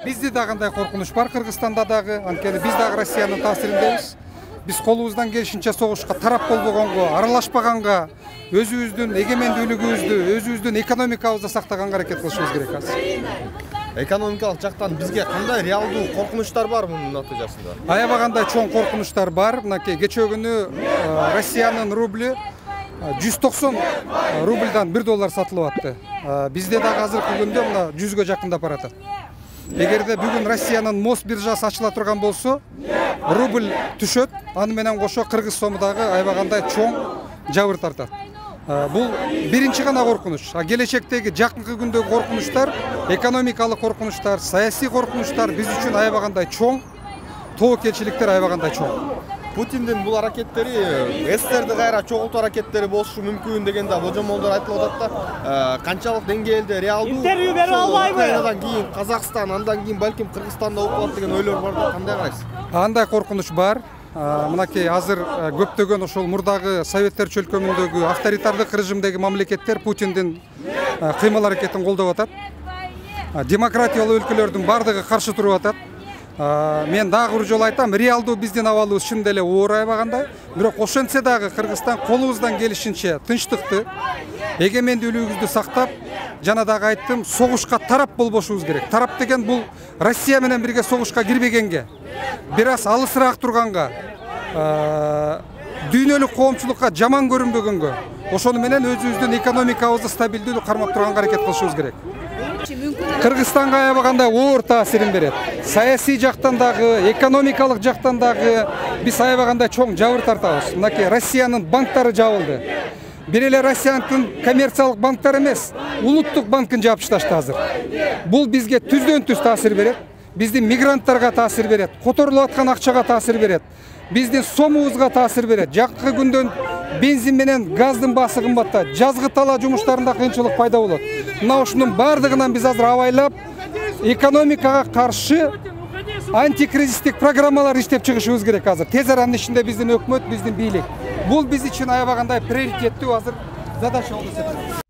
Bizde de кандай коркунуч бар, Кыргызстанда дагы, анткени биз дагы Россиянын таасириндебиз. Биз колубуздан келишинче согушка тарап болбогонго, аралашпаганга, өзүбүздүн эгемендүүлүгүбүздү, өзүбүздүн экономикабызды сактаганга аракет кылышыбыз керек азыр. Экономикалык жактан бизге кандай реалдуу коркунучтар бар мунун натыйжасында? Аябагандай чоң коркунучтар бар. Мынакей кече күнү Россиянын рубль 190 рубльдан $1 сатылып атты. Бизде дагы азыркы күндө мына 100гө жакындап баратат. Эгерде бүгүн Россиянын мост биржасы ачыла турган болсо, рубль түшөт, аны менен кошо кыргыз сому дагы аябагандай чоң жабыр тартат. Бул биринчи гана коркунуч. Келечектеги жакынкы күндөгү коркунучтар, экономикалык коркунучтар, саясий коркунучтар биз үчүн аябагандай чоң, тобокелчиликтер аябагандай чоң. Путиндин бул аракеттери СССРди кайра чогултуу аракеттери болушу мүмкүн деген да божомолдор айтылып атат да. Канчалык деңгээлде реалдуу интервью бере албайбы? Андан кийин Казакстан, андан кийин балким Кыргызстанда болуп калат деген ойлор бар да, кандай карайсыз? Андай коркунуч бар. Мынакей азыр көптөгөн ошол мурдагы советтер чөлкөмүндөгү авторитардык режимдеги мамлекеттер Путиндин кыймыл аракетин колдоп атат. Демократиялуу өлкөлөрдүн бардыгы каршы туруп атат. Мен дагы бир жолу айтам, реалдуу биздин абалыбыз чын деле оор аябагандай. Бирок ошентсе дагы Кыргызстан колубуздан келишинче тынчтыкты, эгемендүүлүгүбүздү сактап, жана дагы айттым, согушка тарап болбошубуз керек. Тарап деген бул Россия менен бирге согушка кирбегенге, бир аз алысыраак турганга, дүйнөлүк коомчулукка жаман көрүнбөгөнгө, ошону менен өзүбүздүн экономикабызды стабилдүү кармап турганга аракет кылышыбыз керек. Кыргызстанга аябагандай оор таасирин берет. Саясий жактан дагы, экономикалык жактан дагы биз аябагандай чоң жабыр тартабыз. Мынакей Россиянын банктары жабылды. Бир эле Россиянын коммерциялык банктары эмес, улуттук банкын жаап ташташты азыр. Бул бизге түздөн түз таасир берет. Биздин мигранттарга таасир берет, которулуп аткан акчага таасир берет. Биздин сомубузга таасир берет. Жакынкы күндөн бензин менен газдын баасы кымбаттайт. Жазгы тала жумуштарында кыйынчылык пайда болот. Мына ушунун бардыгынан биз азыр абайлап экономикага каршы антикризистик программалар иштеп чыгышыбыз керек азыр. Тез аранын ичинде биздин өкмөт, биздин бийлик. Бул биз үчүн аябагандай приоритеттүү азыр задача болуп эсептелет.